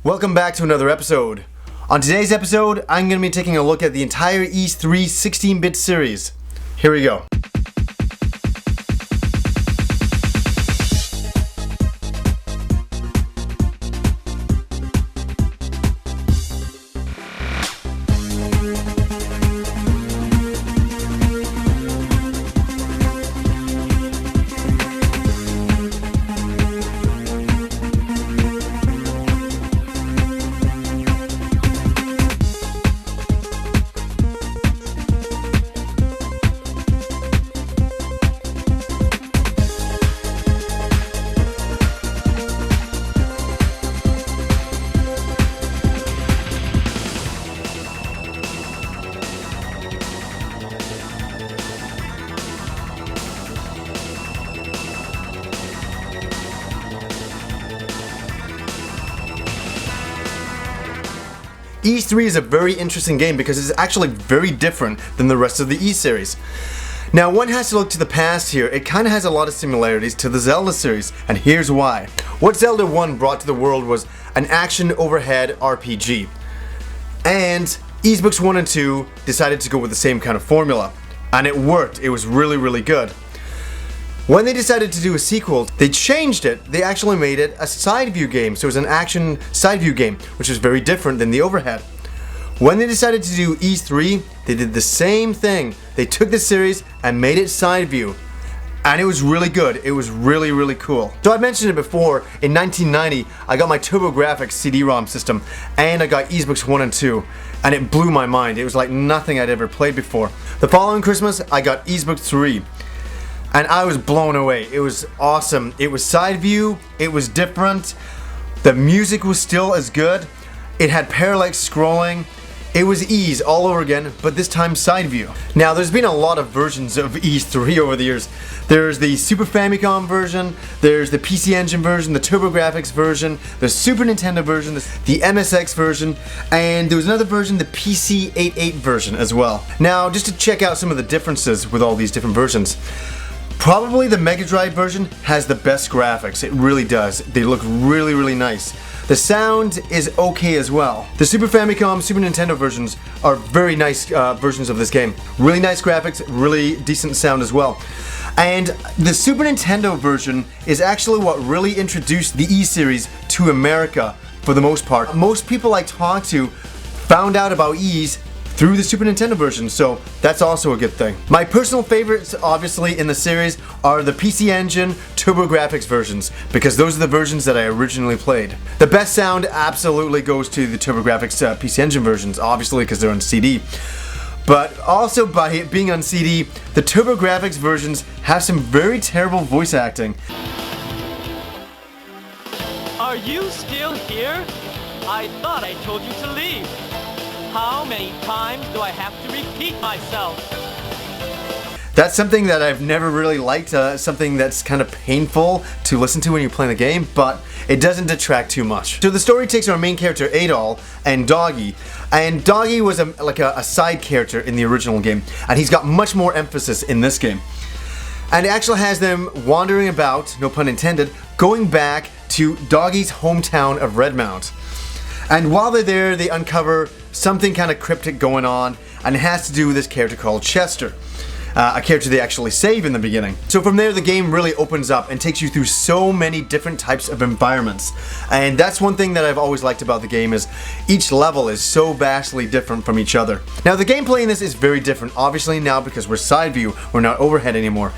Welcome back to another episode. On today's episode, I'm going to be taking a look at the entire Ys 3 16-bit series. Here we go. Ys 3 is a very interesting game because it's actually very different than the rest of the Ys series. Now, one has to look to the past here. It kind of has a lot of similarities to the Zelda series, and here's why. What Zelda 1 brought to the world was an action overhead RPG. And Ysbooks 1 and 2 decided to go with the same kind of formula. And it worked. It was really good. When they decided to do a sequel, they changed it. They actually made it a side view game. So it was an action side view game, which was very different than the overhead. When they decided to do Ys 3, they did the same thing. They took the series and made it side view. And it was really good. It was really cool. So I mentioned it before, in 1990, I got my TurboGrafx CD-ROM system and I got Ysbooks 1 and 2. And it blew my mind. It was like nothing I'd ever played before. The following Christmas, I got Ysbooks 3. And I was blown away. It was awesome. It was side view, it was different, the music was still as good, it had parallax scrolling, it was Ys all over again, but this time side view. Now, there's been a lot of versions of Ys 3 over the years. There's the Super Famicom version, there's the PC Engine version, the TurboGrafx version, the Super Nintendo version, the MSX version, and there was another version, the PC-88 version as well. Now, just to check out some of the differences with all these different versions. Probably the Mega Drive version has the best graphics, it really does. They look really nice. The sound is okay as well. The Super Famicom, Super Nintendo versions are very nice versions of this game. Really nice graphics, really decent sound as well. And the Super Nintendo version is actually what really introduced the Ys series to America for the most part. Most people I talked to found out about Ys through the Super Nintendo version, so that's also a good thing. My personal favorites, obviously, in the series are the PC Engine, TurboGrafx versions, because those are the versions that I originally played. The best sound absolutely goes to the TurboGrafx PC Engine versions, obviously because they're on CD. But also, by it being on CD, the TurboGrafx versions have some very terrible voice acting. Are you still here? I thought I told you to leave. How many times do I have to repeat myself? That's something that I've never really liked, something that's kind of painful to listen to when you're playing the game, but it doesn't detract too much. So the story takes our main character Adol and Doggy, and Doggy was like a side character in the original game, and he's got much more emphasis in this game. And it actually has them wandering about, no pun intended, going back to Doggy's hometown of Redmount. And while they're there, they uncover something kind of cryptic going on, and it has to do with this character called Chester. A character they actually save in the beginning. So from there, the game really opens up and takes you through so many different types of environments. And that's one thing that I've always liked about the game, is each level is so vastly different from each other. Now, the gameplay in this is very different, obviously now because we're side view, we're not overhead anymore.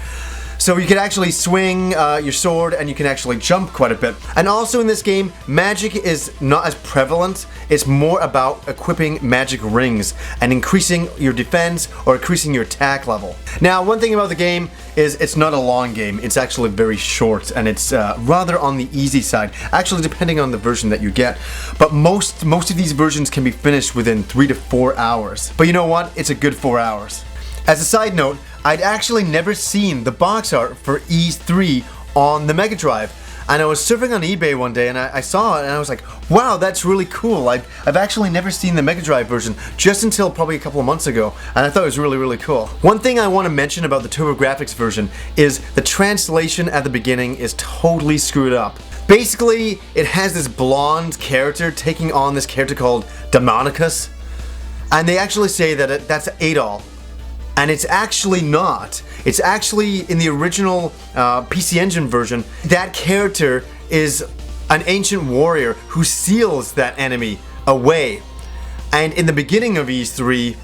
So you can actually swing your sword and you can actually jump quite a bit. And also in this game, magic is not as prevalent. It's more about equipping magic rings and increasing your defense or increasing your attack level. Now, one thing about the game is it's not a long game. It's actually very short, and it's rather on the easy side, actually depending on the version that you get. But most of these versions can be finished within 3 to 4 hours. But you know what? It's a good 4 hours. As a side note, I'd actually never seen the box art for Ys 3 on the Mega Drive. And I was surfing on eBay one day and I saw it and I was like, wow, that's really cool. I've actually never seen the Mega Drive version just until probably a couple of months ago, and I thought it was really cool. One thing I want to mention about the TurboGrafx version is the translation at the beginning is totally screwed up. Basically, it has this blonde character taking on this character called Demonicus, and they actually say that that's Adol, and it's actually not. It's actually, in the original PC Engine version, that character is an ancient warrior who seals that enemy away. And in the beginning of Ys 3,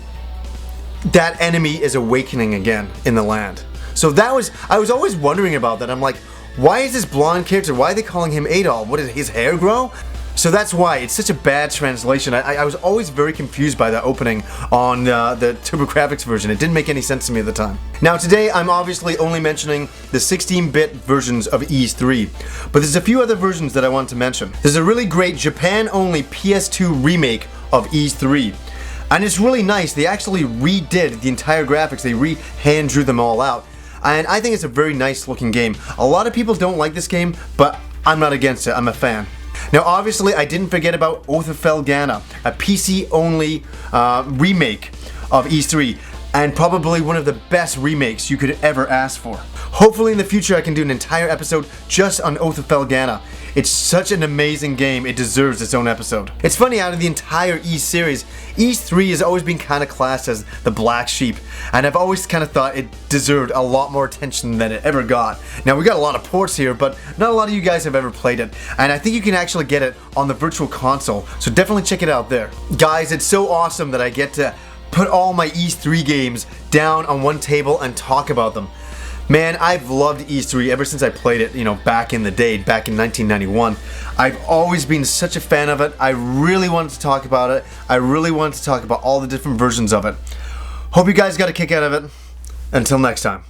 that enemy is awakening again in the land. So I was always wondering about that. I'm like, why is this blonde character, why are they calling him Adol? What, did his hair grow? So that's why it's such a bad translation. I was always very confused by that opening on the TurboGrafx version. It didn't make any sense to me at the time. Now today I'm obviously only mentioning the 16-bit versions of Ys 3, but there's a few other versions that I want to mention. There's a really great Japan-only PS2 remake of Ys 3. And it's really nice. They actually redid the entire graphics. They hand drew them all out. And I think it's a very nice looking game. A lot of people don't like this game, but I'm not against it. I'm a fan. Now obviously I didn't forget about Oath of Felghana, a PC-only remake of Ys 3, and probably one of the best remakes you could ever ask for. Hopefully in the future I can do an entire episode just on Oath of Felghana. It's such an amazing game, it deserves its own episode. It's funny, out of the entire Ys series, Ys 3 has always been kind of classed as the black sheep, and I've always kind of thought it deserved a lot more attention than it ever got. Now we got a lot of ports here, but not a lot of you guys have ever played it, and I think you can actually get it on the Virtual Console, so definitely check it out there. Guys, it's so awesome that I get to put all my Ys 3 games down on one table and talk about them. Man, I've loved Ys 3 ever since I played it, back in the day, back in 1991. I've always been such a fan of it. I really wanted to talk about it. I really wanted to talk about all the different versions of it. Hope you guys got a kick out of it. Until next time.